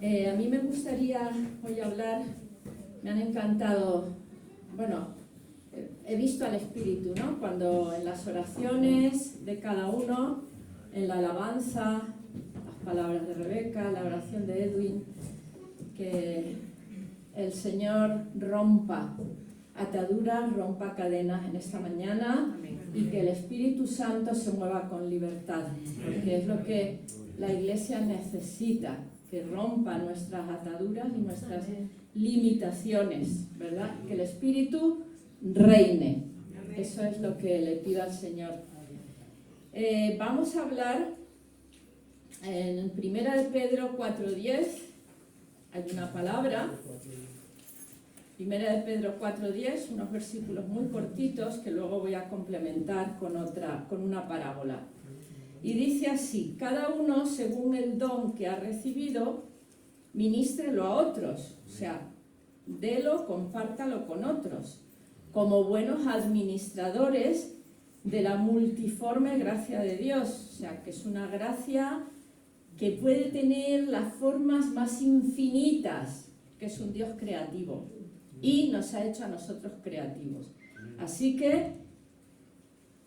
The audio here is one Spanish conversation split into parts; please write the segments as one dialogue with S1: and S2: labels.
S1: A mí me gustaría hoy hablar, me han encantado, bueno, he visto al Espíritu, ¿no? Cuando en las oraciones de cada uno, en la alabanza, las palabras de Rebeca, la oración de Edwin, que el Señor rompa ataduras, rompa cadenas en esta mañana y que el Espíritu Santo se mueva con libertad, porque es lo que la Iglesia necesita, que rompa nuestras ataduras y nuestras limitaciones, ¿verdad? Que el Espíritu reine. Eso es lo que le pido al Señor. Vamos a hablar en 1 de Pedro 4:10, hay una palabra. 1 de Pedro 4:10, unos versículos muy cortitos que luego voy a complementar con una parábola. Y dice así: cada uno según el don que ha recibido, ministrelo a otros, o sea, délo, compártalo con otros, como buenos administradores de la multiforme gracia de Dios, o sea, que es una gracia que puede tener las formas más infinitas, que es un Dios creativo. Y nos ha hecho a nosotros creativos. Así que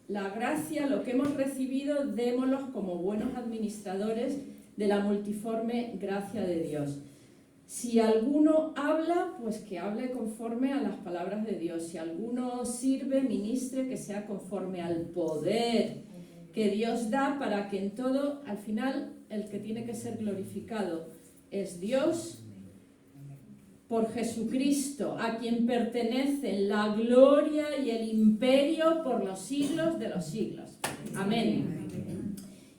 S1: la gracia, lo que hemos recibido, démoslos como buenos administradores de la multiforme gracia de Dios. Si alguno habla, pues que hable conforme a las palabras de Dios. Si alguno sirve, ministre, que sea conforme al poder que Dios da para que en todo, al final, el que tiene que ser glorificado es Dios, por Jesucristo, a quien pertenecen la gloria y el imperio por los siglos de los siglos. Amén.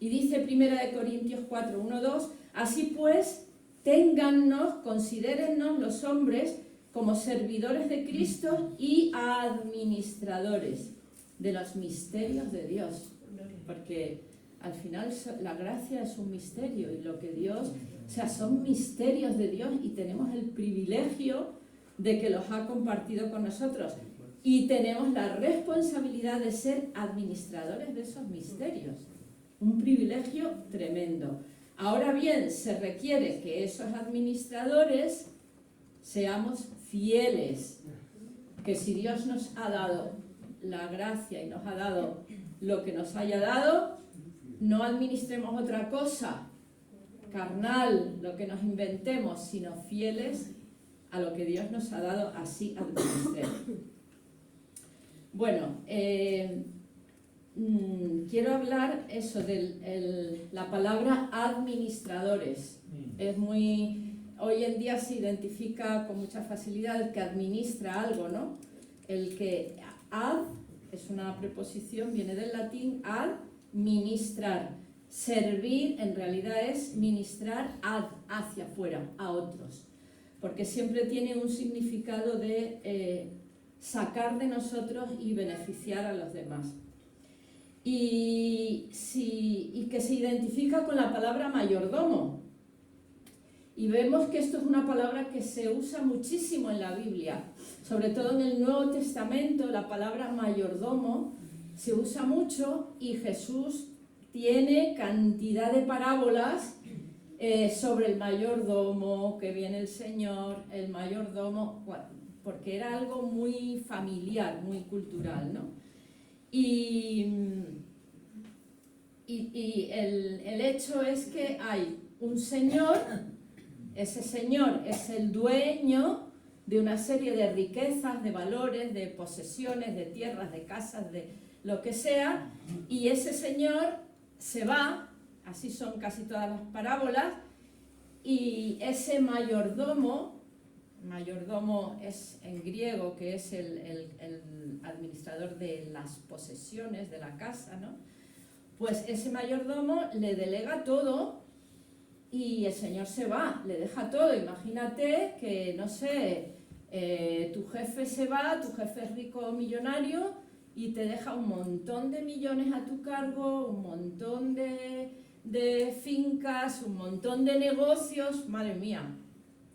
S1: Y dice 1 Corintios 4, 1, 2, así pues, téngannos, considérennos los hombres como servidores de Cristo y administradores de los misterios de Dios. Porque al final la gracia es un misterio y lo que Dios... O sea, son misterios de Dios y tenemos el privilegio de que los ha compartido con nosotros. Y tenemos la responsabilidad de ser administradores de esos misterios. Un privilegio tremendo. Ahora bien, se requiere que esos administradores seamos fieles. Que si Dios nos ha dado la gracia y nos ha dado lo que nos haya dado, no administremos otra cosa carnal, lo que nos inventemos, sino fieles a lo que Dios nos ha dado, así administremos. Bueno, quiero hablar eso de la palabra administradores. Es muy, hoy en día se identifica con mucha facilidad el que administra algo, ¿no? El que ad es una preposición, viene del latín ad, ministrar. Servir en realidad es ministrar hacia afuera, a otros, porque siempre tiene un significado de sacar de nosotros y beneficiar a los demás. Y que se identifica con la palabra mayordomo. Y vemos que esto es una palabra que se usa muchísimo en la Biblia, sobre todo en el Nuevo Testamento. La palabra mayordomo se usa mucho y Jesús tiene cantidad de parábolas sobre el mayordomo, que viene el Señor, el mayordomo, porque era algo muy familiar, muy cultural, ¿no? Y el hecho es que hay un señor, ese señor es el dueño de una serie de riquezas, de valores, de posesiones, de tierras, de casas, de lo que sea, y ese señor se va, así son casi todas las parábolas, y ese mayordomo es en griego, que es el administrador de las posesiones de la casa, ¿no? Pues ese mayordomo le delega todo y el señor se va, le deja todo. Imagínate que, no sé, tu jefe se va, tu jefe es rico o millonario, y te deja un montón de millones a tu cargo, un montón de fincas, un montón de negocios. Madre mía,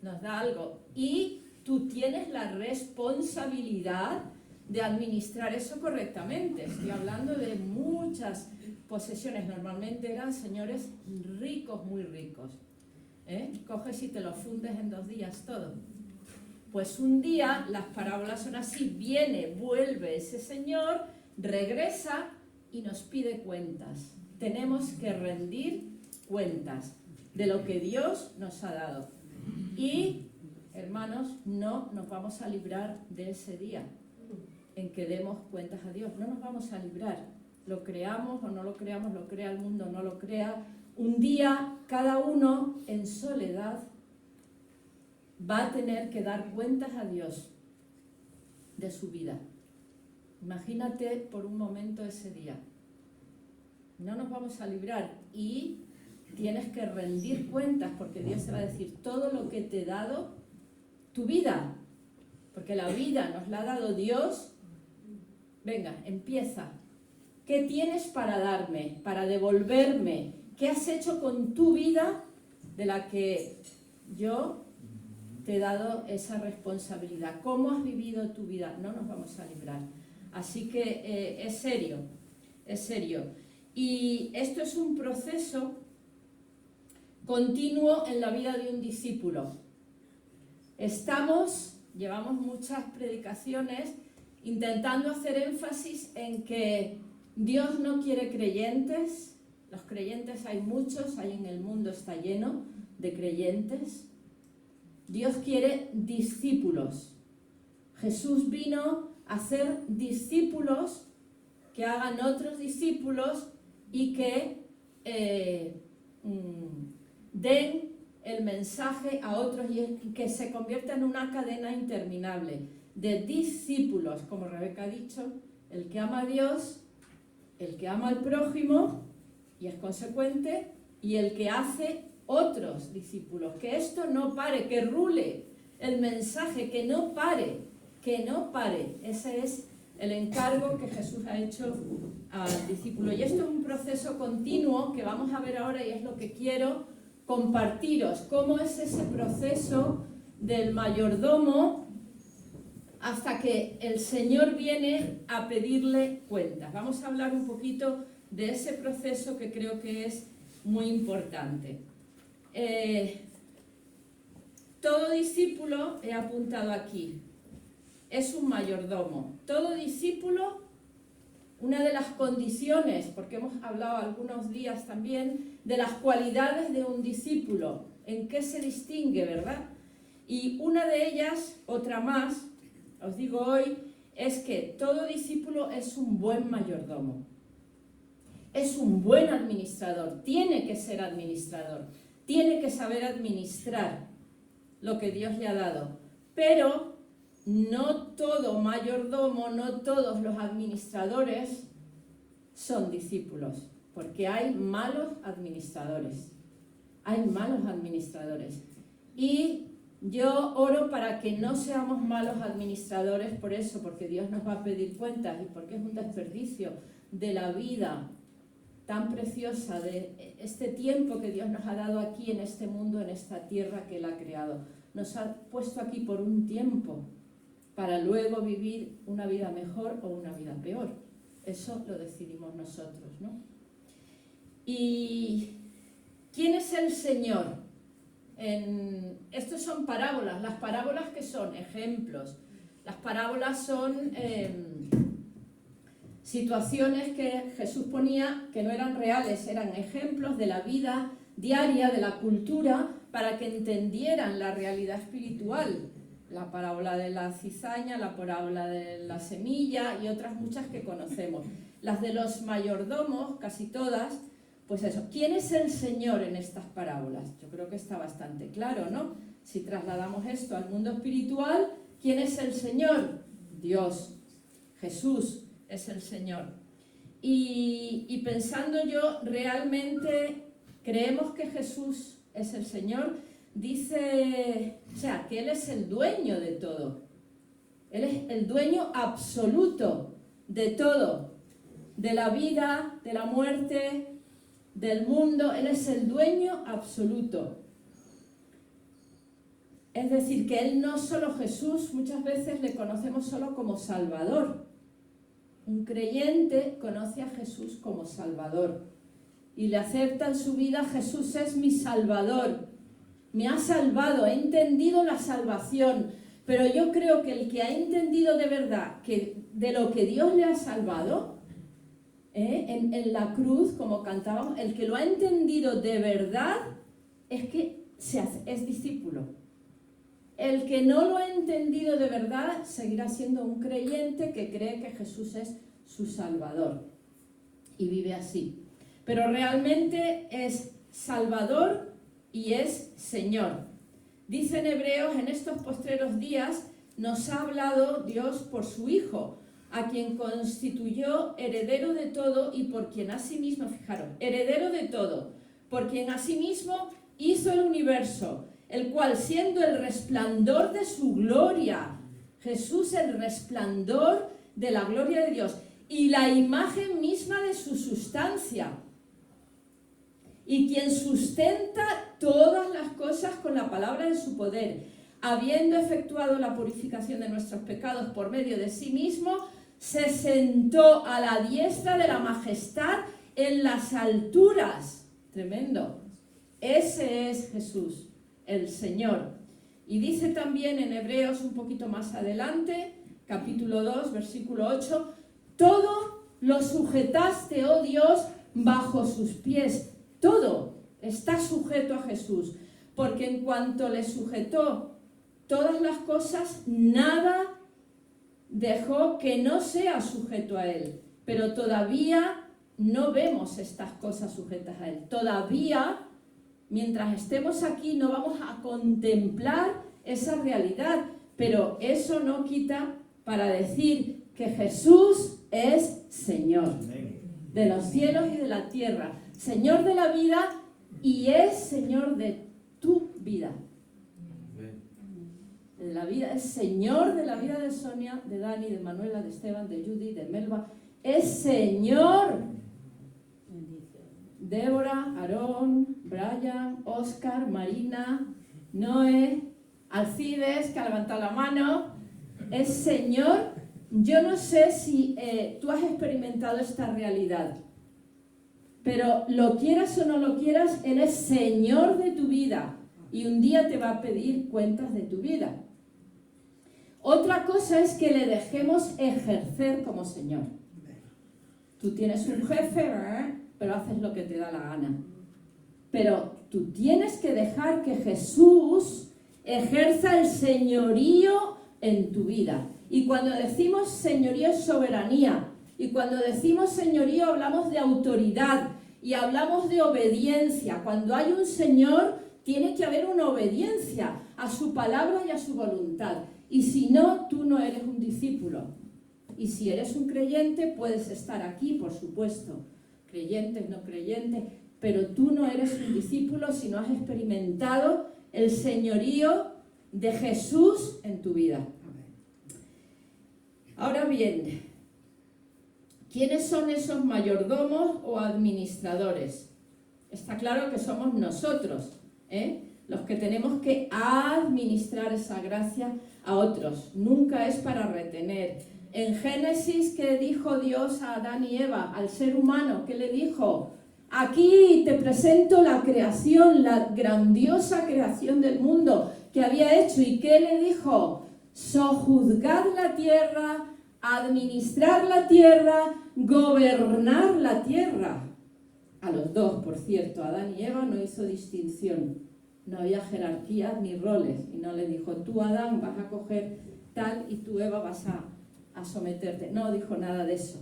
S1: nos da algo. Y tú tienes la responsabilidad de administrar eso correctamente. Estoy hablando de muchas posesiones. Normalmente eran señores ricos, muy ricos. Coges y te lo fundes en 2 días todo. Pues un día, las parábolas son así, viene, vuelve ese Señor, regresa y nos pide cuentas. Tenemos que rendir cuentas de lo que Dios nos ha dado. Y, hermanos, no nos vamos a librar de ese día en que demos cuentas a Dios. No nos vamos a librar. Lo creamos o no lo creamos, lo crea el mundo o no lo crea. Un día, cada uno en soledad va a tener que dar cuentas a Dios de su vida. Imagínate por un momento ese día. No nos vamos a librar y tienes que rendir cuentas porque Dios te va a decir todo lo que te he dado, tu vida, porque la vida nos la ha dado Dios. Venga, empieza. ¿Qué tienes para darme, para devolverme? ¿Qué has hecho con tu vida de la que yo te he dado esa responsabilidad? ¿Cómo has vivido tu vida? No nos vamos a librar. Así que es serio, es serio. Y esto es un proceso continuo en la vida de un discípulo. Llevamos muchas predicaciones intentando hacer énfasis en que Dios no quiere creyentes. Los creyentes hay muchos, hay en el mundo, está lleno de creyentes. Dios quiere discípulos. Jesús vino a hacer discípulos que hagan otros discípulos y que den el mensaje a otros y que se convierta en una cadena interminable de discípulos, como Rebeca ha dicho, el que ama a Dios, el que ama al prójimo y es consecuente, y el que hace otros discípulos. Que esto no pare, que rule el mensaje, que no pare, que no pare. Ese es el encargo que Jesús ha hecho al discípulo. Y esto es un proceso continuo que vamos a ver ahora y es lo que quiero compartiros. Cómo es ese proceso del mayordomo hasta que el Señor viene a pedirle cuentas. Vamos a hablar un poquito de ese proceso que creo que es muy importante. Todo discípulo, he apuntado aquí, es un mayordomo. Todo discípulo, una de las condiciones, porque hemos hablado algunos días también, de las cualidades de un discípulo, en qué se distingue, ¿verdad? Y una de ellas, otra más, os digo hoy, es que todo discípulo es un buen mayordomo. Es un buen administrador, tiene que ser administrador, tiene que saber administrar lo que Dios le ha dado. Pero no todo mayordomo, no todos los administradores son discípulos, porque hay malos administradores. Hay malos administradores. Y yo oro para que no seamos malos administradores por eso, porque Dios nos va a pedir cuentas y porque es un desperdicio de la vida tan preciosa, de este tiempo que Dios nos ha dado aquí en este mundo, en esta tierra que Él ha creado. Nos ha puesto aquí por un tiempo para luego vivir una vida mejor o una vida peor. Eso lo decidimos nosotros, ¿no? ¿Y quién es el Señor? Estos son parábolas. Las parábolas, ¿qué son? Ejemplos. Las parábolas son situaciones que Jesús ponía que no eran reales, eran ejemplos de la vida diaria, de la cultura, para que entendieran la realidad espiritual. La parábola de la cizaña, la parábola de la semilla y otras muchas que conocemos. Las de los mayordomos, casi todas, pues eso. ¿Quién es el Señor en estas parábolas? Yo creo que está bastante claro, ¿no? Si trasladamos esto al mundo espiritual, ¿quién es el Señor? Dios, Jesús es el Señor. Y pensando yo, ¿realmente creemos que Jesús es el Señor? Dice, o sea, que Él es el dueño de todo. Él es el dueño absoluto de todo. De la vida, de la muerte, del mundo. Él es el dueño absoluto. Es decir, que Él no solo Jesús, muchas veces le conocemos solo como Salvador. Un creyente conoce a Jesús como Salvador y le acepta en su vida: Jesús es mi Salvador. me ha salvado, he entendido la salvación, pero yo creo que el que ha entendido de verdad que de lo que Dios le ha salvado, en la cruz, como cantábamos, el que lo ha entendido de verdad es que es discípulo. El que no lo ha entendido de verdad seguirá siendo un creyente que cree que Jesús es su Salvador y vive así. Pero realmente es Salvador y es Señor. Dice en Hebreos, en estos postreros días nos ha hablado Dios por su Hijo, a quien constituyó heredero de todo y por quien asimismo, fijaros, heredero de todo, por quien asimismo hizo el universo, el cual siendo el resplandor de su gloria, Jesús el resplandor de la gloria de Dios y la imagen misma de su sustancia, y quien sustenta todas las cosas con la palabra de su poder, habiendo efectuado la purificación de nuestros pecados por medio de sí mismo, se sentó a la diestra de la majestad en las alturas. Tremendo. Ese es Jesús, el Señor. Y dice también en Hebreos, un poquito más adelante, capítulo 2, versículo 8, todo lo sujetaste, oh Dios, bajo sus pies. Todo está sujeto a Jesús, porque en cuanto le sujetó todas las cosas, nada dejó que no sea sujeto a él. Pero todavía no vemos estas cosas sujetas a él. Todavía, mientras estemos aquí, no vamos a contemplar esa realidad. Pero eso no quita para decir que Jesús es Señor de los cielos y de la tierra, Señor de la vida y es Señor de tu vida. De la vida, es Señor de la vida de Sonia, de Dani, de Manuela, de Esteban, de Judy, de Melba. Es Señor. Débora, Aarón, Brian, Oscar, Marina, Noé, Alcides, que ha levantado la mano. Es Señor. Yo no sé si tú has experimentado esta realidad, pero lo quieras o no lo quieras, Él es Señor de tu vida y un día te va a pedir cuentas de tu vida. Otra cosa es que le dejemos ejercer como Señor. Tú tienes un jefe, pero haces lo que te da la gana. Pero tú tienes que dejar que Jesús ejerza el señorío en tu vida. Y cuando decimos señorío es soberanía. Y cuando decimos señorío hablamos de autoridad y hablamos de obediencia. Cuando hay un Señor tiene que haber una obediencia a su palabra y a su voluntad. Y si no, tú no eres un discípulo. Y si eres un creyente, puedes estar aquí, por supuesto. Creyentes, no creyentes. Pero tú no eres un discípulo si no has experimentado el señorío de Jesús en tu vida. Ahora bien, ¿quiénes son esos mayordomos o administradores? Está claro que somos nosotros, los que tenemos que administrar esa gracia a otros. Nunca es para retener. En Génesis, ¿qué dijo Dios a Adán y Eva, al ser humano? ¿Qué le dijo? Aquí te presento la creación, la grandiosa creación del mundo que había hecho. ¿Y qué le dijo? Sojuzgar la tierra, administrar la tierra, gobernar la tierra. A los dos, por cierto, Adán y Eva no hizo distinción. No había jerarquías ni roles. Y no le dijo, tú Adán vas a coger tal y tú Eva vas a someterte. No dijo nada de eso.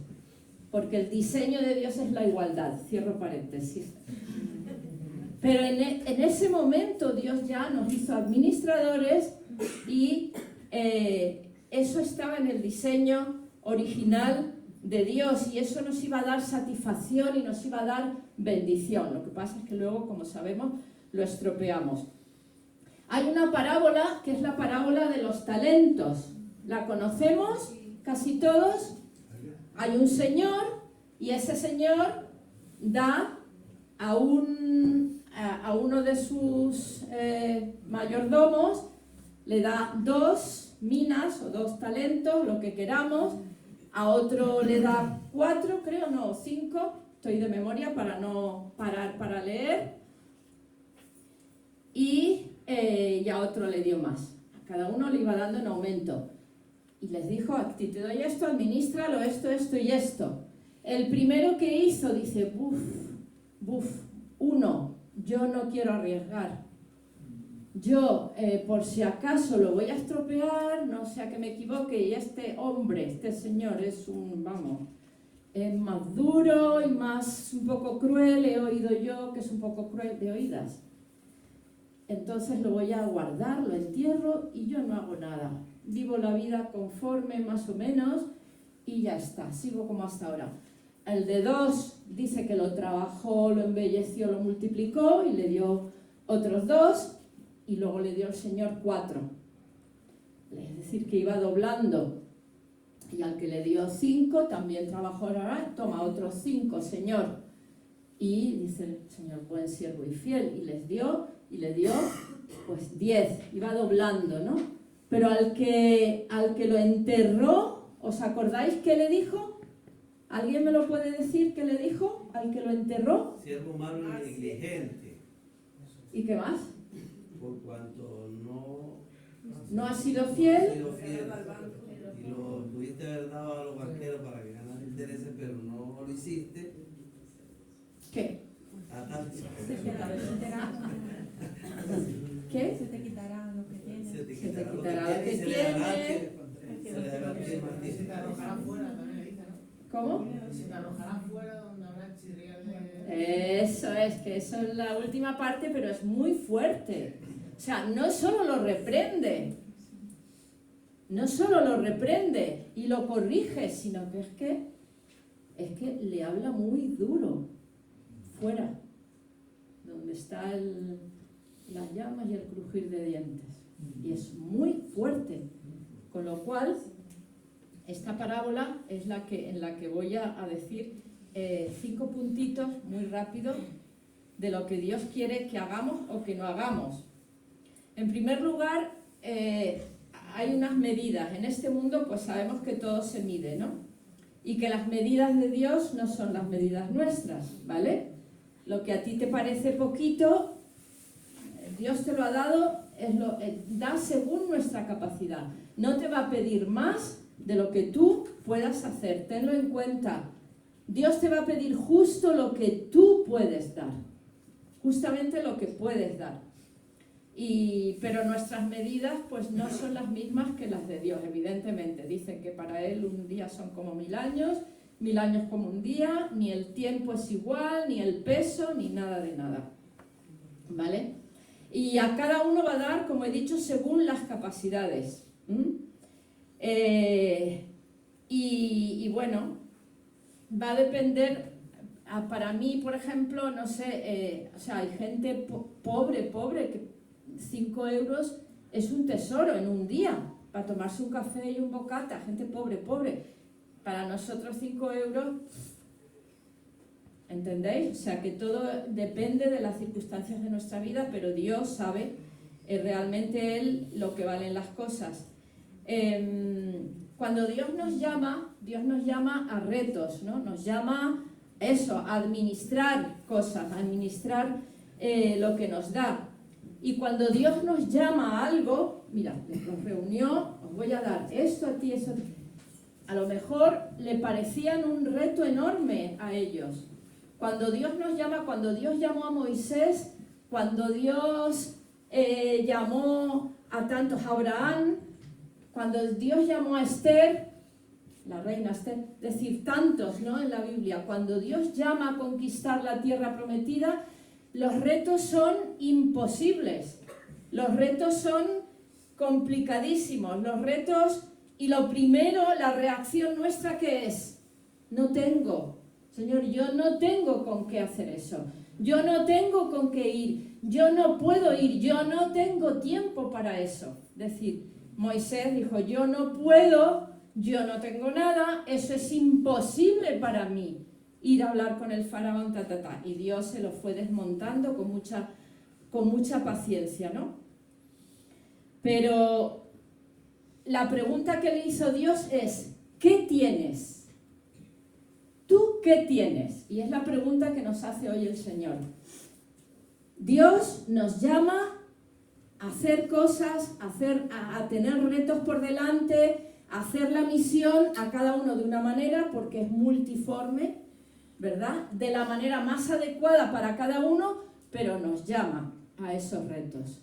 S1: Porque el diseño de Dios es la igualdad. Cierro paréntesis. Pero en ese momento Dios ya nos hizo administradores y eso estaba en el diseño original de Dios y eso nos iba a dar satisfacción y nos iba a dar bendición. Lo que pasa es que luego, como sabemos, lo estropeamos. Hay una parábola que es la parábola de los talentos. ¿La conocemos casi todos? Hay un señor y ese señor da a uno de sus mayordomos, le da 2 minas o 2 talentos, lo que queramos, a otro le da 4, creo, no, 5, estoy de memoria para no parar para leer, y y a otro le dio más. A cada uno le iba dando en aumento. Y les dijo, a ti te doy esto, administralo, esto, esto y esto. El primero que hizo dice, yo no quiero arriesgar. Yo, por si acaso lo voy a estropear, no sea que me equivoque, y este hombre, este señor es es más duro y más un poco cruel, he oído yo que es un poco cruel de oídas. Entonces lo voy a guardar, lo entierro y yo no hago nada. Vivo la vida conforme, más o menos, y ya está, sigo como hasta ahora. El de 2 dice que lo trabajó, lo embelleció, lo multiplicó y le dio otros 2 y luego le dio el Señor 4. Es decir, que iba doblando. Y al que le dio 5 también trabajó, toma otros 5, Señor. Y dice el Señor, buen siervo y fiel, y les dio, y le dio pues 10, iba doblando, ¿no? Pero al que lo enterró, ¿os acordáis qué le dijo? ¿Alguien me lo puede decir qué le dijo al que lo enterró?
S2: Siervo malo y negligente.
S1: ¿Y qué más?
S2: Por cuanto
S1: no ha sido fiel.
S2: Y lo pudiste haber dado a los banqueros para que ganaran intereses, pero no lo hiciste.
S1: ¿Qué? ¿Qué?
S3: Se te quitará lo que tienes.
S2: Se te
S1: Se te
S2: quitará lo
S1: quitará
S2: que
S1: lo que
S2: tienes y se le dará
S1: tienes.
S2: se le dará que Martín.
S4: Se te arrojarán fuera, también le dice, ¿no?
S1: ¿Cómo?
S4: Se te arrojarán fuera donde habrá chirrial de...
S1: Eso es la última parte, pero es muy fuerte. O sea, no solo lo reprende y lo corrige, sino que es que le habla muy duro, fuera, donde está las llamas y el crujir de dientes. Y es muy fuerte. Con lo cual, esta parábola es en la que voy a decir 5 puntitos muy rápido de lo que Dios quiere que hagamos o que no hagamos. En primer lugar, hay unas medidas. En este mundo pues sabemos que todo se mide, ¿no? Y que las medidas de Dios no son las medidas nuestras, ¿vale? Lo que a ti te parece poquito, Dios te lo ha dado, da según nuestra capacidad. No te va a pedir más de lo que tú puedas hacer, tenlo en cuenta. Dios te va a pedir justo lo que tú puedes dar, justamente lo que puedes dar. Pero nuestras medidas pues no son las mismas que las de Dios, evidentemente. Dicen que para Él un día son como 1000 años, 1000 años como un día, ni el tiempo es igual, ni el peso, ni nada de nada. ¿Vale? Y a cada uno va a dar, como he dicho, según las capacidades. Y bueno, va a depender, para mí, por ejemplo, no sé, o sea, hay gente pobre, que 5 euros es un tesoro en un día, para tomarse un café y un bocata, gente pobre. Para nosotros 5 euros, ¿entendéis? O sea, que todo depende de las circunstancias de nuestra vida, pero Dios sabe realmente Él lo que valen las cosas. Cuando Dios nos llama a retos, ¿no? Nos llama a administrar cosas, a administrar lo que nos da. Y cuando Dios nos llama a algo, mira, nos reunió, os voy a dar esto a ti, eso a ti. A lo mejor le parecían un reto enorme a ellos. Cuando Dios nos llama, cuando Dios llamó a Moisés, cuando Dios llamó a tantos, a Abraham, cuando Dios llamó a Esther, la reina Esther, es decir, tantos, ¿no? En la Biblia, cuando Dios llama a conquistar la tierra prometida, los retos son imposibles, los retos son complicadísimos, los retos, y lo primero, la reacción nuestra, ¿qué es? No tengo, Señor, yo no tengo con qué hacer eso, yo no tengo con qué ir, yo no puedo ir, yo no tengo tiempo para eso. Es decir, Moisés dijo, yo no puedo, yo no tengo nada, eso es imposible para mí. Ir a hablar con el faraón, y Dios se lo fue desmontando con mucha paciencia, ¿no? Pero la pregunta que le hizo Dios es, ¿qué tienes? ¿Tú qué tienes? Y es la pregunta que nos hace hoy el Señor. Dios nos llama hacer cosas, a tener retos por delante, a hacer la misión a cada uno de una manera, porque es multiforme, ¿verdad? De la manera más adecuada para cada uno, pero nos llama a esos retos.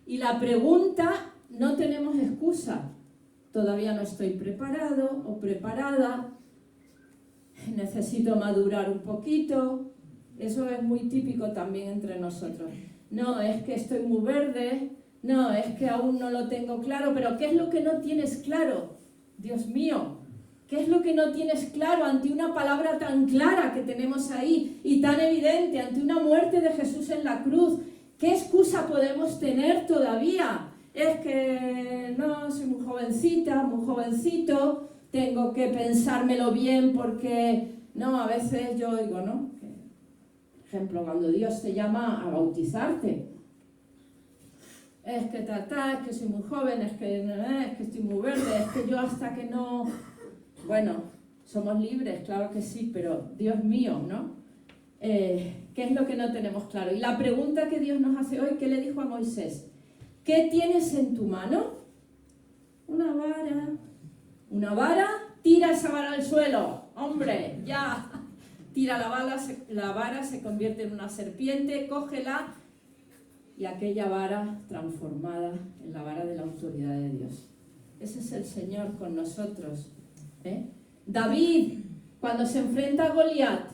S1: Y la pregunta, no tenemos excusa. Todavía no estoy preparado o preparada, necesito madurar un poquito. Eso es muy típico también entre nosotros. No, es que estoy muy verde, no, es que aún no lo tengo claro, pero ¿qué es lo que no tienes claro? Dios mío, ¿qué es lo que no tienes claro ante una palabra tan clara que tenemos ahí y tan evidente, ante una muerte de Jesús en la cruz? ¿Qué excusa podemos tener todavía? Es que no, soy muy jovencita, muy jovencito, tengo que pensármelo bien porque, no, a veces yo oigo, ¿no? Por ejemplo, cuando Dios te llama a bautizarte, es que es que soy muy joven, es que estoy muy verde, es que yo hasta que no... Bueno, somos libres, claro que sí, pero Dios mío, ¿no? ¿Qué es lo que no tenemos claro? Y la pregunta que Dios nos hace hoy, ¿qué le dijo a Moisés? ¿Qué tienes en tu mano? Una vara. ¿Una vara? Tira esa vara al suelo. Hombre, ya. Tira la vara, se convierte en una serpiente, cógela y aquella vara transformada en la vara de la autoridad de Dios. Ese es el Señor con nosotros. David, cuando se enfrenta a Goliat,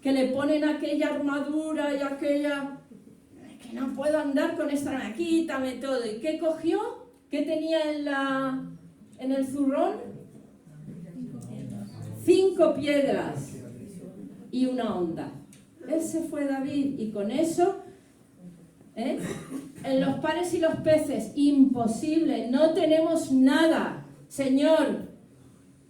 S1: que le ponen aquella armadura y aquella... que no puedo andar con esta... quítame todo. ¿Y qué cogió? ¿Qué tenía en el zurrón? 5 piedras y una onda. Ese fue David, y con eso, en los panes y los peces, imposible, no tenemos nada. Señor,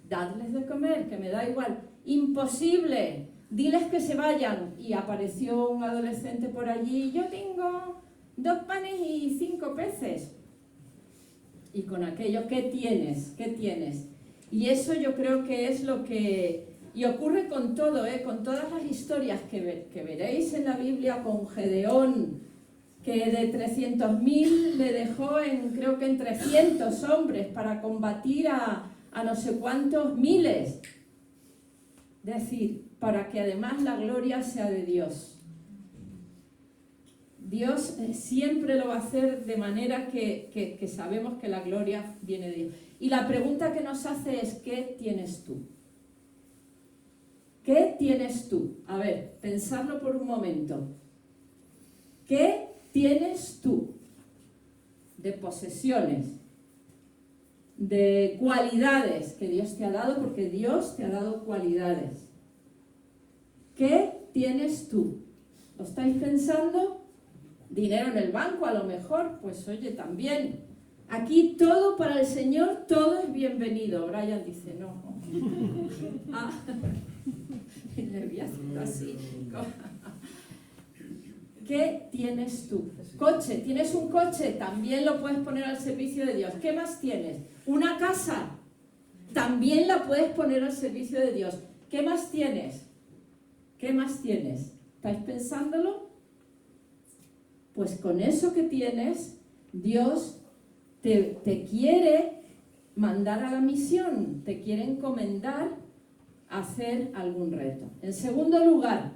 S1: dadles de comer, que me da igual. Imposible, diles que se vayan. Y apareció un adolescente por allí, yo tengo 2 panes y 5 peces. Y con aquello, ¿qué tienes? ¿Qué tienes? Y eso yo creo que es lo que... Y ocurre con todo, con todas las historias que veréis en la Biblia, con Gedeón, que de 300.000 le dejó creo que en 300 hombres para combatir a no sé cuántos miles. Es decir, para que además la gloria sea de Dios. Dios siempre lo va a hacer de manera que sabemos que la gloria viene de Dios. Y la pregunta que nos hace es, ¿qué tienes tú? ¿Qué tienes tú? A ver, pensadlo por un momento. ¿Qué tienes tú? De posesiones, de cualidades que Dios te ha dado, porque Dios te ha dado cualidades. ¿Qué tienes tú? ¿Lo estáis pensando? Dinero en el banco, a lo mejor, pues oye, también. Aquí todo para el Señor, todo es bienvenido. Brian dice, no. Le voy a hacer así. ¿Qué tienes tú? Coche, ¿tienes un coche? También lo puedes poner al servicio de Dios. ¿Qué más tienes? Una casa, también la puedes poner al servicio de Dios. ¿Qué más tienes? ¿Qué más tienes? ¿Estáis pensándolo? Pues con eso que tienes, Dios te quiere mandar a la misión, te quiere encomendar a hacer algún reto. En segundo lugar,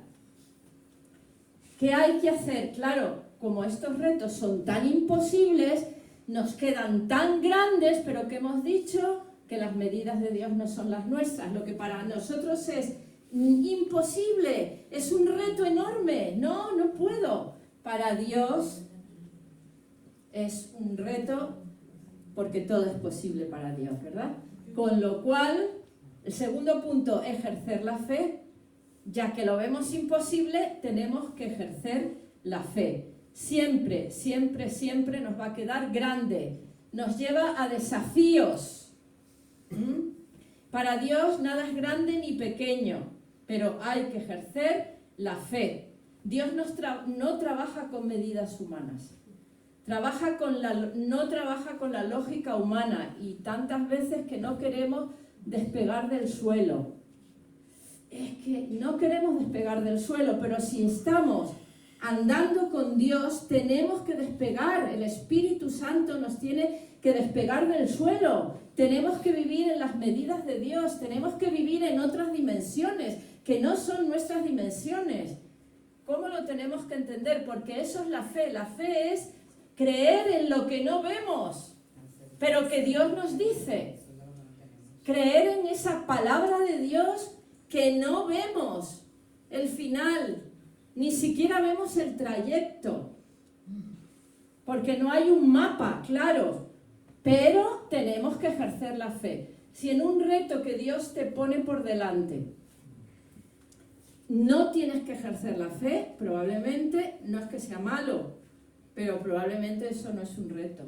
S1: ¿qué hay que hacer? Claro, como estos retos son tan imposibles, nos quedan tan grandes, pero que hemos dicho que las medidas de Dios no son las nuestras. Lo que para nosotros es imposible, es un reto enorme, no puedo. Para Dios es un reto porque todo es posible para Dios, ¿verdad? Con lo cual, el segundo punto, ejercer la fe. Ya que lo vemos imposible, tenemos que ejercer la fe. Siempre, siempre, siempre nos va a quedar grande. Nos lleva a desafíos. Para Dios nada es grande ni pequeño, pero hay que ejercer la fe. Dios no trabaja con medidas humanas. No trabaja con la lógica humana, y tantas veces que no queremos despegar del suelo. Es que no queremos despegar del suelo, pero si estamos andando con Dios, tenemos que despegar. El Espíritu Santo nos tiene que despegar del suelo. Tenemos que vivir en las medidas de Dios. Tenemos que vivir en otras dimensiones que no son nuestras dimensiones. ¿Cómo lo tenemos que entender? Porque eso es la fe. La fe es creer en lo que no vemos, pero que Dios nos dice. Creer en esa palabra de Dios que no vemos el final, ni siquiera vemos el trayecto, porque no hay un mapa claro, pero tenemos que ejercer la fe. Si en un reto que Dios te pone por delante no tienes que ejercer la fe, probablemente, no es que sea malo, pero probablemente eso no es un reto.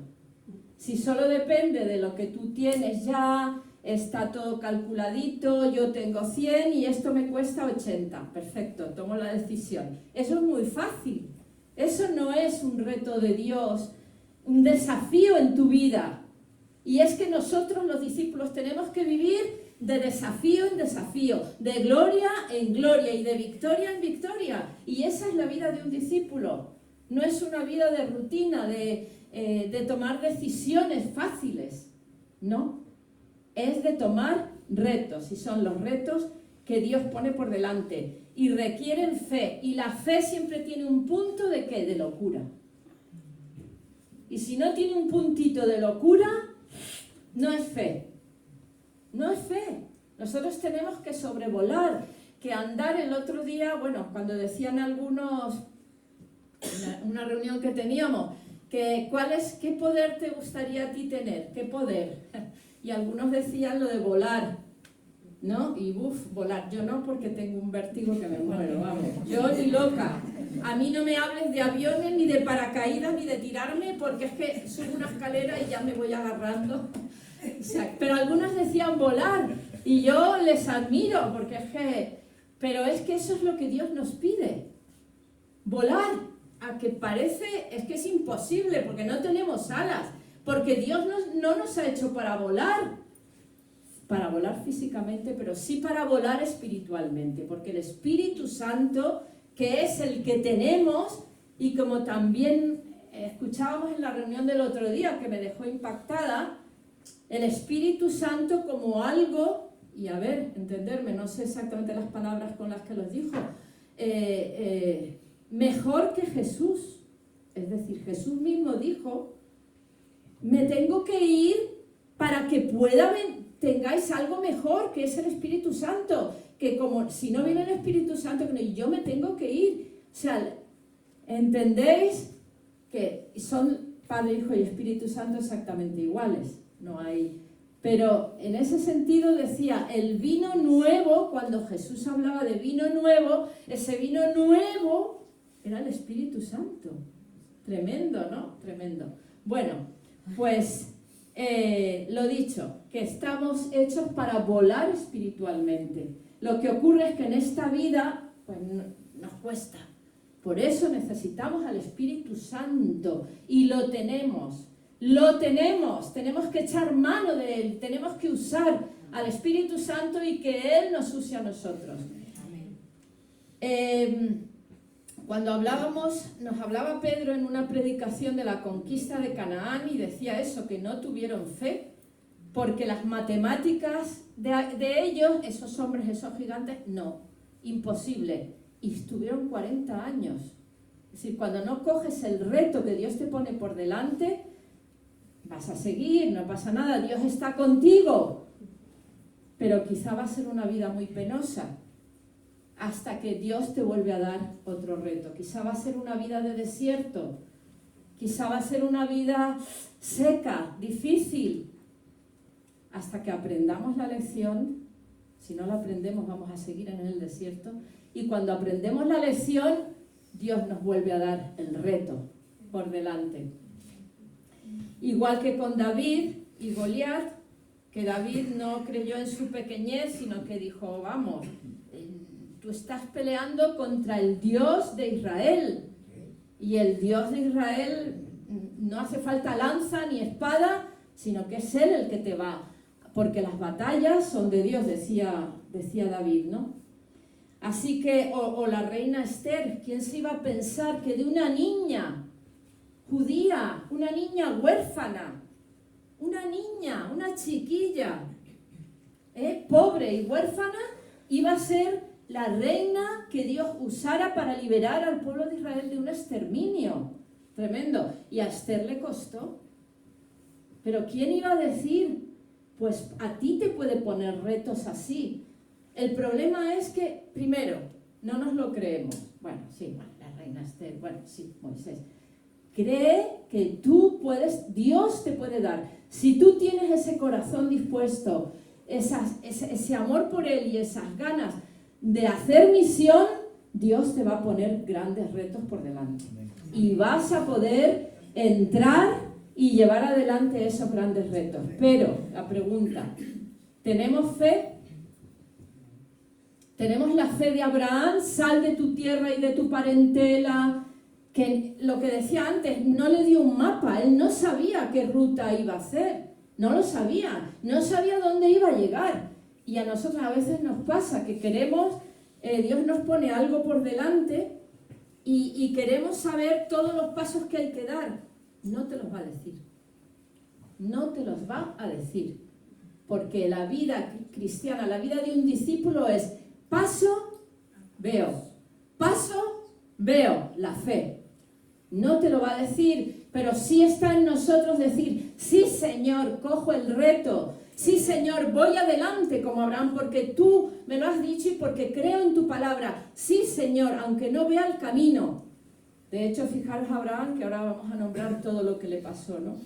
S1: Si solo depende de lo que tú tienes ya, está todo calculadito, yo tengo 100 y esto me cuesta 80, perfecto, tomo la decisión. Eso es muy fácil, eso no es un reto de Dios, un desafío en tu vida. Y es que nosotros los discípulos tenemos que vivir de desafío en desafío, de gloria en gloria y de victoria en victoria. Y esa es la vida de un discípulo. No es una vida de rutina, de tomar decisiones fáciles, no. Es de tomar retos, y son los retos que Dios pone por delante. Y requieren fe, y la fe siempre tiene un punto de ¿qué? De locura. Y si no tiene un puntito de locura, no es fe. No es fe. Nosotros tenemos que sobrevolar, que andar. El otro día, bueno, cuando decían algunos, una reunión que teníamos, que ¿qué poder te gustaría a ti tener? ¿Qué poder? Y algunos decían lo de volar, ¿no? Y volar. Yo no, porque tengo un vértigo que me muero, vamos. Yo ni loca. A mí no me hables de aviones, ni de paracaídas, ni de tirarme, porque es que subo una escalera y ya me voy agarrando. O sea, pero algunos decían volar, y yo les admiro, porque es que... Pero es que eso es lo que Dios nos pide. Volar, a que parece, es que es imposible, porque no tenemos alas, porque Dios no nos ha hecho para volar físicamente, pero sí para volar espiritualmente, porque el Espíritu Santo, que es el que tenemos, y como también escuchábamos en la reunión del otro día, que me dejó impactada, el Espíritu Santo como algo, y a ver, entenderme, no sé exactamente las palabras con las que los dijo, mejor que Jesús. Es decir, Jesús mismo dijo, me tengo que ir para que tengáis algo mejor, que es el Espíritu Santo, que como si no viene el Espíritu Santo, yo me tengo que ir. O sea, ¿entendéis? Que son Padre, Hijo y Espíritu Santo exactamente iguales, no hay... Pero en ese sentido decía, el vino nuevo, cuando Jesús hablaba de vino nuevo, ese vino nuevo era el Espíritu Santo. Tremendo, ¿no? Tremendo. Bueno, pues lo dicho, que estamos hechos para volar espiritualmente. Lo que ocurre es que en esta vida pues, nos cuesta. Por eso necesitamos al Espíritu Santo, y lo tenemos. Tenemos que echar mano de Él, tenemos que usar al Espíritu Santo y que Él nos use a nosotros. Cuando nos hablaba Pedro en una predicación de la conquista de Canaán, y decía eso, que no tuvieron fe, porque las matemáticas de ellos, esos hombres, esos gigantes, no, imposible, y estuvieron 40 años. Es decir, cuando no coges el reto que Dios te pone por delante, vas a seguir, no pasa nada, Dios está contigo, pero quizá va a ser una vida muy penosa, hasta que Dios te vuelve a dar otro reto. Quizá va a ser una vida de desierto, quizá va a ser una vida seca, difícil, hasta que aprendamos la lección. Si no la aprendemos, vamos a seguir en el desierto, y cuando aprendemos la lección, Dios nos vuelve a dar el reto por delante. Igual que con David y Goliat, que David no creyó en su pequeñez, sino que dijo, vamos, tú estás peleando contra el Dios de Israel, y el Dios de Israel no hace falta lanza ni espada, sino que es Él el que te va, porque las batallas son de Dios, decía David, ¿no? Así que, o la reina Esther, ¿quién se iba a pensar que de una niña judía, una niña huérfana, una chiquilla, pobre y huérfana, iba a ser la reina que Dios usara para liberar al pueblo de Israel de un exterminio tremendo? Y a Esther le costó. Pero ¿quién iba a decir? Pues a ti te puede poner retos así. El problema es que, primero, no nos lo creemos. Bueno, sí, la reina Esther, bueno, sí, Moisés. Cree que tú puedes, Dios te puede dar. Si tú tienes ese corazón dispuesto, ese amor por Él y esas ganas de hacer misión, Dios te va a poner grandes retos por delante. Y vas a poder entrar y llevar adelante esos grandes retos. Pero, la pregunta, ¿tenemos fe? ¿Tenemos la fe de Abraham? Sal de tu tierra y de tu parentela. Que lo que decía antes, no le dio un mapa, él no sabía qué ruta iba a hacer, no sabía dónde iba a llegar. Y a nosotros a veces nos pasa que queremos, Dios nos pone algo por delante y queremos saber todos los pasos que hay que dar. No te los va a decir, no te los va a decir, porque la vida cristiana, la vida de un discípulo es paso, veo, la fe. No te lo va a decir, pero sí está en nosotros decir, sí Señor, cojo el reto, sí Señor, voy adelante como Abraham, porque tú me lo has dicho y porque creo en tu palabra. Sí Señor, aunque no vea el camino. De hecho, fijaros a Abraham, que ahora vamos a nombrar todo lo que le pasó, ¿no?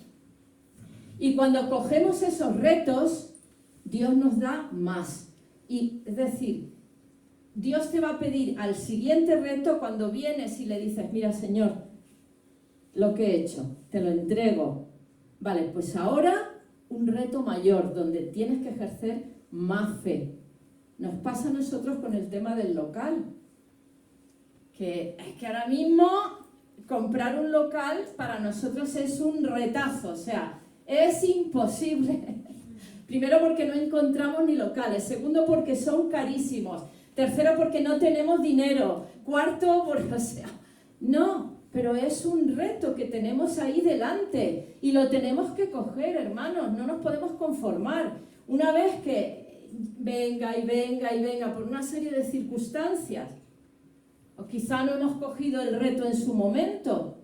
S1: Y cuando cogemos esos retos, Dios nos da más. Y es decir, Dios te va a pedir al siguiente reto cuando vienes y le dices, mira Señor, lo que he hecho, te lo entrego. Vale, pues ahora un reto mayor, donde tienes que ejercer más fe. Nos pasa a nosotros con el tema del local. Que es que ahora mismo comprar un local para nosotros es un retazo, o sea, es imposible. Primero porque no encontramos ni locales, segundo porque son carísimos, tercero porque no tenemos dinero, cuarto porque, o sea, no, pero es un reto que tenemos ahí delante y lo tenemos que coger, hermanos, no nos podemos conformar. Una vez que venga por una serie de circunstancias, o quizá no hemos cogido el reto en su momento,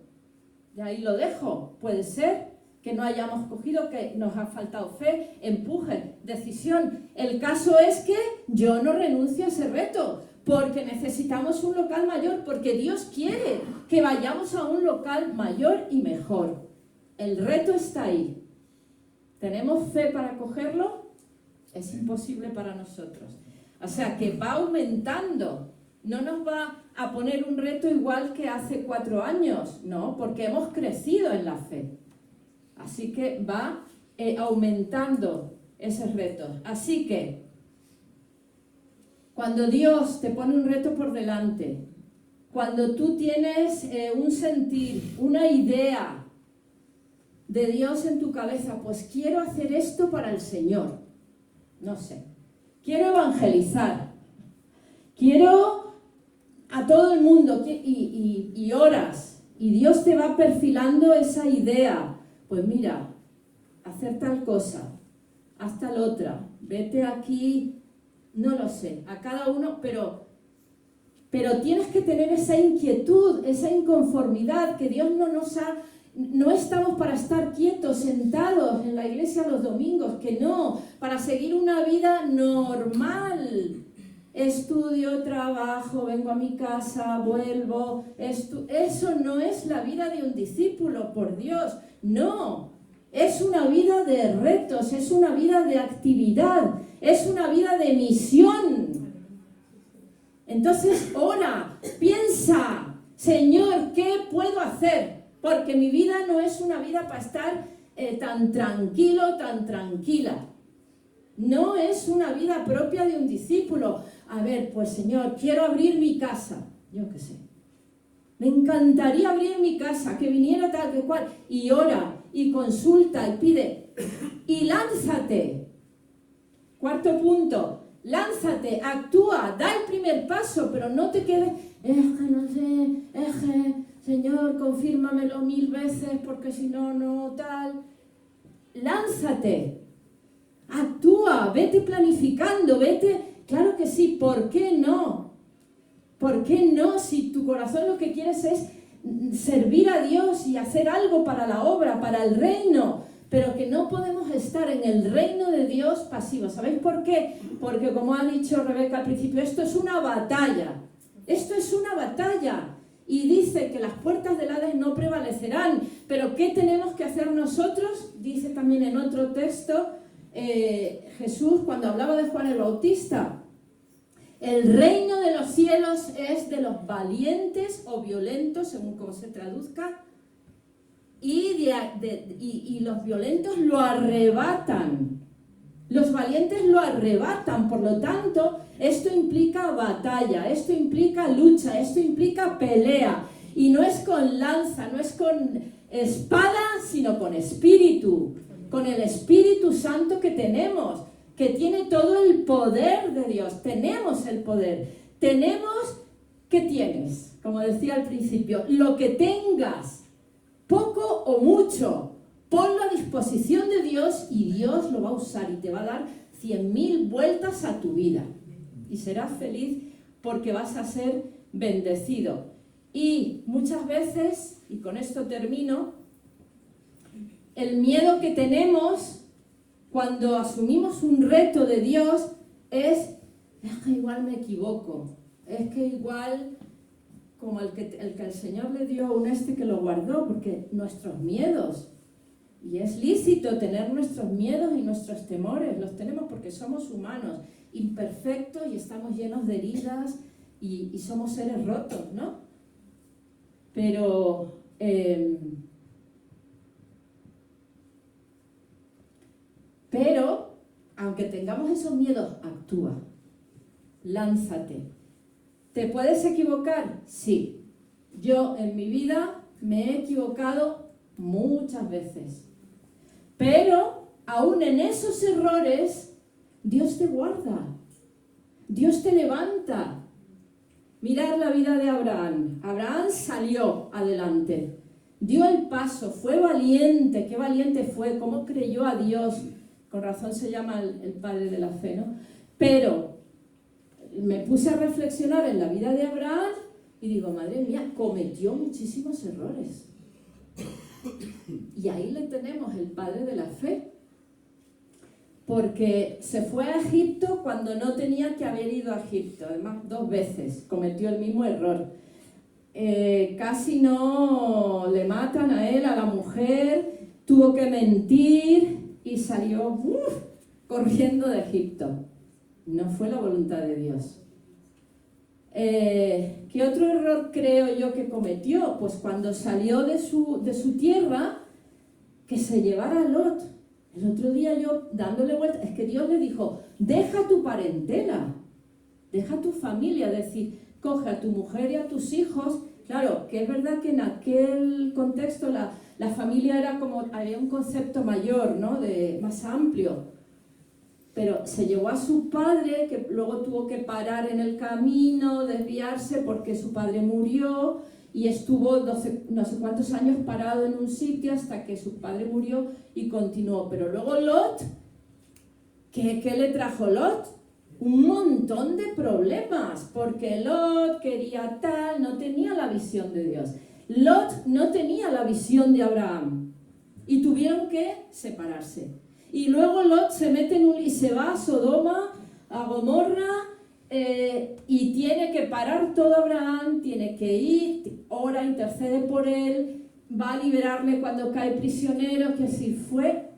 S1: y ahí lo dejo, puede ser que no hayamos cogido, que nos ha faltado fe, empuje, decisión. El caso es que yo no renuncio a ese reto, porque necesitamos un local mayor, porque Dios quiere que vayamos a un local mayor y mejor. El reto está ahí. ¿Tenemos fe para cogerlo? Es imposible para nosotros. O sea que va aumentando. No nos va a poner un reto igual que hace 4 años, no, porque hemos crecido en la fe. Así que va aumentando esos retos. Así que, cuando Dios te pone un reto por delante, cuando tú tienes un sentir, una idea de Dios en tu cabeza, pues quiero hacer esto para el Señor, no sé, quiero evangelizar, quiero a todo el mundo y oras, y Dios te va perfilando esa idea. Pues mira, hacer tal cosa, haz tal otra, vete aquí, no lo sé, a cada uno, pero tienes que tener esa inquietud, esa inconformidad, que Dios no estamos para estar quietos, sentados en la iglesia los domingos, que no, para seguir una vida normal. Estudio, trabajo, vengo a mi casa, vuelvo. Eso no es la vida de un discípulo, por Dios. No, es una vida de retos, es una vida de actividad, es una vida de misión. Entonces, ora, piensa, Señor, ¿qué puedo hacer? Porque mi vida no es una vida para estar tan tranquilo, tan tranquila. No es una vida propia de un discípulo. A ver, pues Señor, quiero abrir mi casa. Yo qué sé. Me encantaría abrir mi casa, que viniera tal que cual. Y ora, y consulta, y pide. Y lánzate. 4º punto. lánzate, actúa, da el primer paso, pero no te quedes, es que no sé, es que, Señor, confírmamelo 1000 veces, porque si no, no tal. Lánzate, actúa, vete planificando, vete, claro que sí, ¿por qué no? ¿Por qué no? Si tu corazón lo que quieres es servir a Dios y hacer algo para la obra, para el reino, pero que no podemos estar en el reino de Dios pasivos. ¿Sabéis por qué? Porque como ha dicho Rebeca al principio, esto es una batalla. Esto es una batalla. Y dice que las puertas del Hades no prevalecerán. Pero ¿qué tenemos que hacer nosotros? Dice también en otro texto Jesús cuando hablaba de Juan el Bautista. El reino de los cielos es de los valientes o violentos, según cómo se traduzca, y los violentos lo arrebatan. Los valientes lo arrebatan, por lo tanto, esto implica batalla, esto implica lucha, esto implica pelea. Y no es con lanza, no es con espada, sino con espíritu, con el Espíritu Santo que tenemos, que tiene todo el poder de Dios. Tenemos el poder. Tenemos, ¿qué tienes? Como decía al principio, lo que tengas, poco o mucho, ponlo a disposición de Dios y Dios lo va a usar y te va a dar 100.000 vueltas a tu vida. Y serás feliz porque vas a ser bendecido. Y muchas veces, y con esto termino, el miedo que tenemos cuando asumimos un reto de Dios es que igual me equivoco, es que igual como el que el Señor le dio a un que lo guardó, porque nuestros miedos, y es lícito tener nuestros miedos y nuestros temores, los tenemos porque somos humanos, imperfectos y estamos llenos de heridas y somos seres rotos, ¿no? Pero, aunque tengamos esos miedos, actúa, lánzate. ¿Te puedes equivocar? Sí. Yo en mi vida me he equivocado muchas veces. Pero, aún en esos errores, Dios te guarda. Dios te levanta. Mirad la vida de Abraham. Abraham salió adelante. Dio el paso, fue valiente. Qué valiente fue, cómo creyó a Dios. Con razón se llama el padre de la fe, ¿no? Pero me puse a reflexionar en la vida de Abraham y digo, madre mía, cometió muchísimos errores. Y ahí le tenemos el padre de la fe. Porque se fue a Egipto cuando no tenía que haber ido a Egipto. Además, 2 veces cometió el mismo error. Casi no le matan a él, a la mujer. Tuvo que mentir y salió corriendo de Egipto. No fue la voluntad de Dios. ¿Qué otro error creo yo que cometió? Pues cuando salió de su tierra, que se llevara a Lot. El otro día yo dándole vueltas, es que Dios le dijo, deja tu parentela, deja tu familia, es decir, coge a tu mujer y a tus hijos. Claro, que es verdad que en aquel contexto la familia era como, había un concepto mayor, ¿no? Más amplio. Pero se llevó a su padre, que luego tuvo que parar en el camino, desviarse porque su padre murió y estuvo no sé cuántos años parado en un sitio hasta que su padre murió y continuó. Pero luego Lot, ¿qué le trajo Lot? Un montón de problemas, porque Lot quería tal, no tenía la visión de Dios. Lot no tenía la visión de Abraham y tuvieron que separarse. Y luego Lot se mete y se va a Sodoma, a Gomorra, y tiene que parar todo Abraham, tiene que ir, ora, intercede por él, va a liberarle cuando cae prisionero, que si fue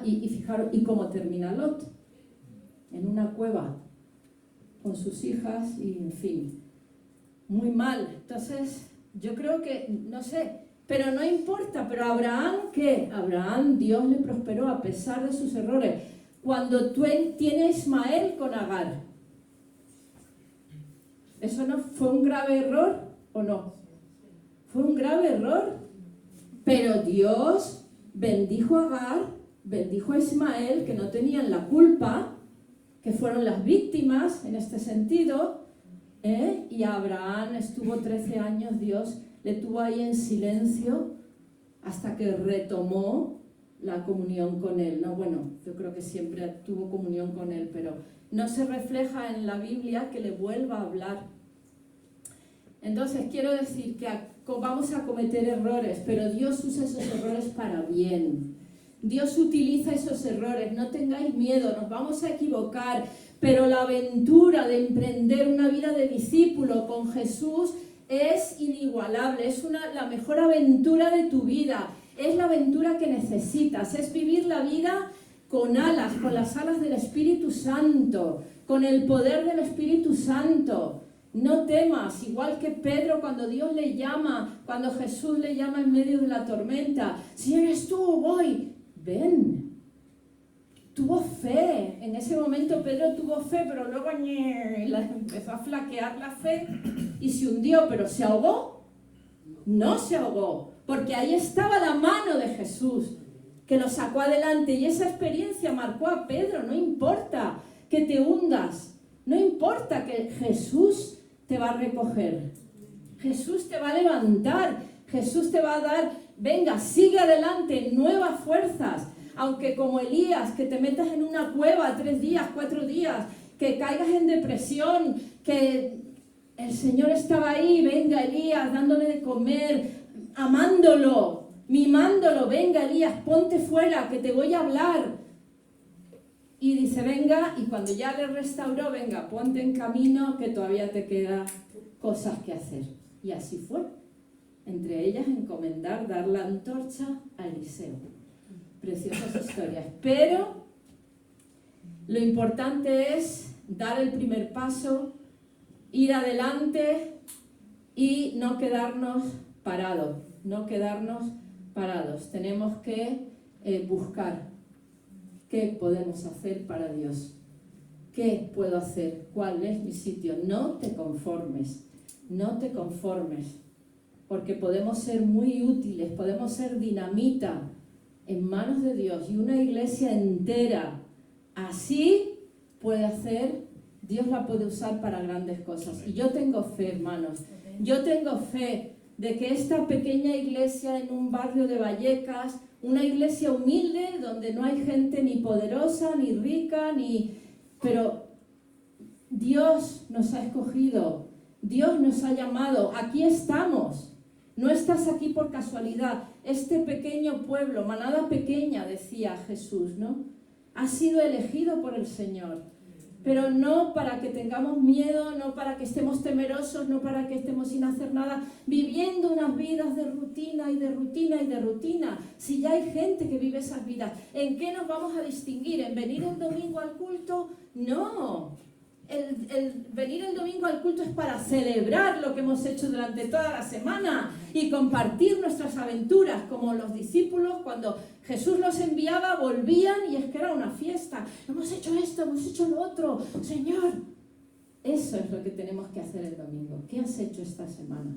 S1: y fijaros, ¿y cómo termina Lot? En una cueva, con sus hijas y en fin, muy mal. Entonces, yo creo que, no sé, pero no importa, pero Abraham, ¿qué? Abraham, Dios le prosperó a pesar de sus errores. Cuando tiene Ismael con Agar, ¿eso no fue un grave error o no? Fue un grave error, pero Dios bendijo a Agar, bendijo a Ismael, que no tenían la culpa, que fueron las víctimas en este sentido, y Abraham estuvo 13 años, Dios le tuvo ahí en silencio hasta que retomó la comunión con él, ¿no? Bueno, yo creo que siempre tuvo comunión con él, pero no se refleja en la Biblia que le vuelva a hablar. Entonces quiero decir que vamos a cometer errores, pero Dios usa esos errores para bien. Dios utiliza esos errores, no tengáis miedo, nos vamos a equivocar, pero la aventura de emprender una vida de discípulo con Jesús es inigualable, es la mejor aventura de tu vida, es la aventura que necesitas, es vivir la vida con alas, con las alas del Espíritu Santo, con el poder del Espíritu Santo. No temas, igual que Pedro cuando Dios le llama, cuando Jesús le llama en medio de la tormenta, si eres tú, voy, ven. Tuvo fe, en ese momento Pedro tuvo fe, pero luego empezó a flaquear la fe y se hundió, pero ¿se ahogó? No se ahogó, porque ahí estaba la mano de Jesús que lo sacó adelante, y esa experiencia marcó a Pedro. No importa que te hundas, no importa, que Jesús te va a recoger, Jesús te va a levantar, Jesús te va a dar, venga, sigue adelante, nuevas fuerzas. Aunque como Elías, que te metas en una cueva 3 días, 4 días, que caigas en depresión, que el Señor estaba ahí, venga Elías, dándole de comer, amándolo, mimándolo, venga Elías, ponte fuera, que te voy a hablar. Y dice, venga, y cuando ya le restauró, venga, ponte en camino, que todavía te quedan cosas que hacer. Y así fue. Entre ellas, encomendar, dar la antorcha a Eliseo. Preciosas historias, pero lo importante es dar el primer paso, ir adelante y no quedarnos parados, tenemos que buscar qué podemos hacer para Dios, qué puedo hacer, cuál es mi sitio. No te conformes, porque podemos ser muy útiles, podemos ser dinamita en manos de Dios, y una iglesia entera así puede hacer, Dios la puede usar para grandes cosas. Y yo tengo fe, hermanos, yo tengo fe de que esta pequeña iglesia en un barrio de Vallecas, una iglesia humilde donde no hay gente ni poderosa, ni rica, pero Dios nos ha escogido, Dios nos ha llamado, aquí estamos. No estás aquí por casualidad. Este pequeño pueblo, manada pequeña, decía Jesús, ¿no? Ha sido elegido por el Señor. Pero no para que tengamos miedo, no para que estemos temerosos, no para que estemos sin hacer nada, viviendo unas vidas de rutina y de rutina y de rutina. Si ya hay gente que vive esas vidas, ¿en qué nos vamos a distinguir? ¿En venir el domingo al culto? No. El venir el domingo al culto es para celebrar lo que hemos hecho durante toda la semana y compartir nuestras aventuras, como los discípulos cuando Jesús los enviaba volvían y es que era una fiesta. Hemos hecho esto, hemos hecho lo otro, Señor. Eso es lo que tenemos que hacer el domingo. ¿Qué has hecho esta semana?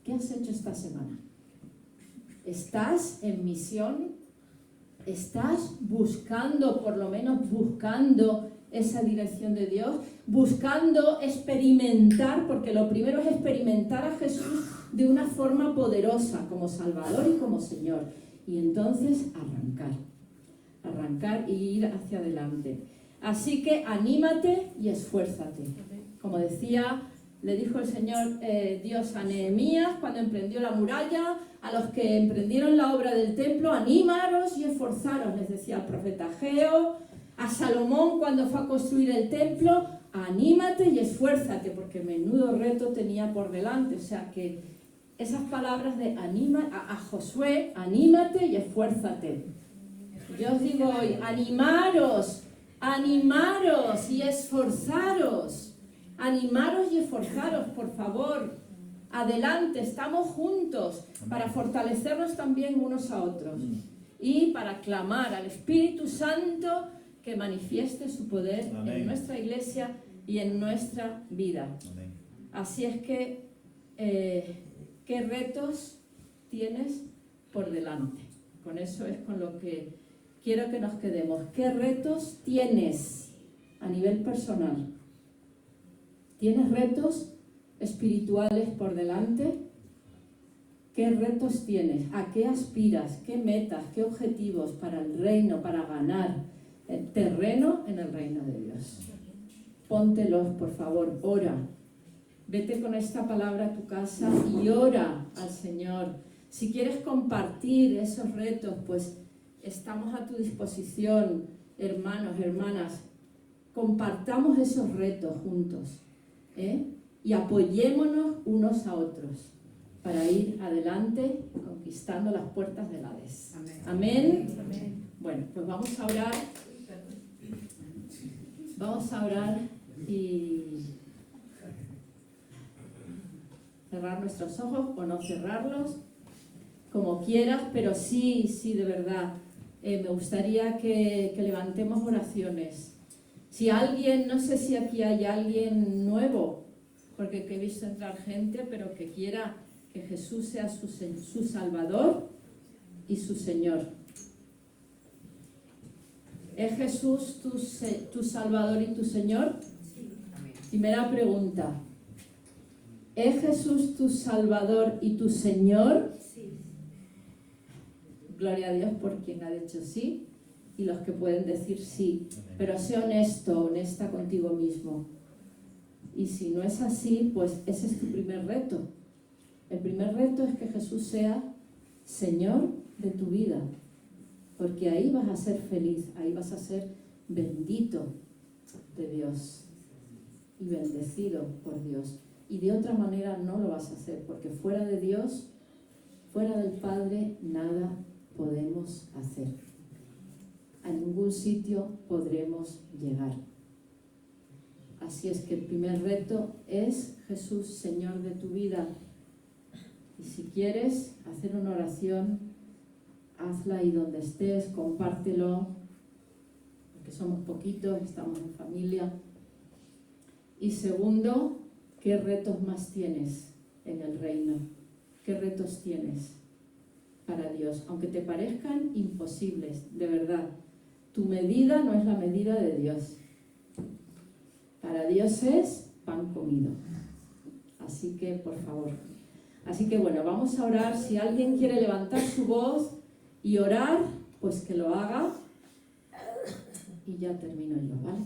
S1: ¿Qué has hecho esta semana? ¿Estás en misión? ¿Estás buscando, por lo menos buscando esa dirección de Dios? Buscando experimentar, porque lo primero es experimentar a Jesús de una forma poderosa, como Salvador y como Señor. Y entonces arrancar y ir hacia adelante. Así que anímate y esfuérzate. Como decía, le dijo el Señor Dios a Nehemías cuando emprendió la muralla, a los que emprendieron la obra del templo, animaros y esforzaros, les decía el profeta Ageo. A Salomón cuando fue a construir el templo, anímate y esfuérzate, porque menudo reto tenía por delante. O sea que esas palabras de a Josué, anímate y esfuérzate. Yo os digo hoy, animaros y esforzaros. Animaros y esforzaros, por favor. Adelante, estamos juntos para fortalecernos también unos a otros y para clamar al Espíritu Santo que manifieste su poder en nuestra iglesia y en nuestra vida. Amén. Así es que, ¿qué retos tienes por delante? Con eso es con lo que quiero que nos quedemos. ¿Qué retos tienes a nivel personal? ¿Tienes retos espirituales por delante? ¿Qué retos tienes? ¿A qué aspiras? ¿Qué metas? ¿Qué objetivos para el reino, para ganar el terreno en el reino de Dios? Póntelos, por favor, ora. Vete con esta palabra a tu casa y ora al Señor. Si quieres compartir esos retos, pues estamos a tu disposición, hermanos, hermanas. Compartamos esos retos juntos, y apoyémonos unos a otros para ir adelante conquistando las puertas del Hades. Amén. Amén. Bueno, pues vamos a orar. Vamos a orar y cerrar nuestros ojos o no cerrarlos, como quieras, pero sí, de verdad, me gustaría que levantemos oraciones. Si alguien, no sé si aquí hay alguien nuevo, porque he visto entrar gente, pero que quiera que Jesús sea su Salvador y su Señor. ¿Es Jesús tu Salvador y tu Señor? Primera pregunta. ¿Es Jesús tu Salvador y tu Señor?
S3: Sí.
S1: Gloria a Dios por quien ha dicho sí y los que pueden decir sí. Pero sé honesto, honesta contigo mismo. Y si no es así, pues ese es tu primer reto. El primer reto es que Jesús sea Señor de tu vida. Porque ahí vas a ser feliz, ahí vas a ser bendito de Dios y bendecido por Dios. Y de otra manera no lo vas a hacer, porque fuera de Dios, fuera del Padre, nada podemos hacer. A ningún sitio podremos llegar. Así es que el primer reto es Jesús, Señor de tu vida. Y si quieres hacer una oración, hazla ahí donde estés, compártelo, porque somos poquitos, estamos en familia. Y segundo, ¿qué retos más tienes en el reino? ¿Qué retos tienes para Dios? Aunque te parezcan imposibles, de verdad. Tu medida no es la medida de Dios. Para Dios es pan comido. Así que, por favor. Así que bueno, vamos a orar. Si alguien quiere levantar su voz y orar, pues que lo haga. Y ya termino yo, ¿vale?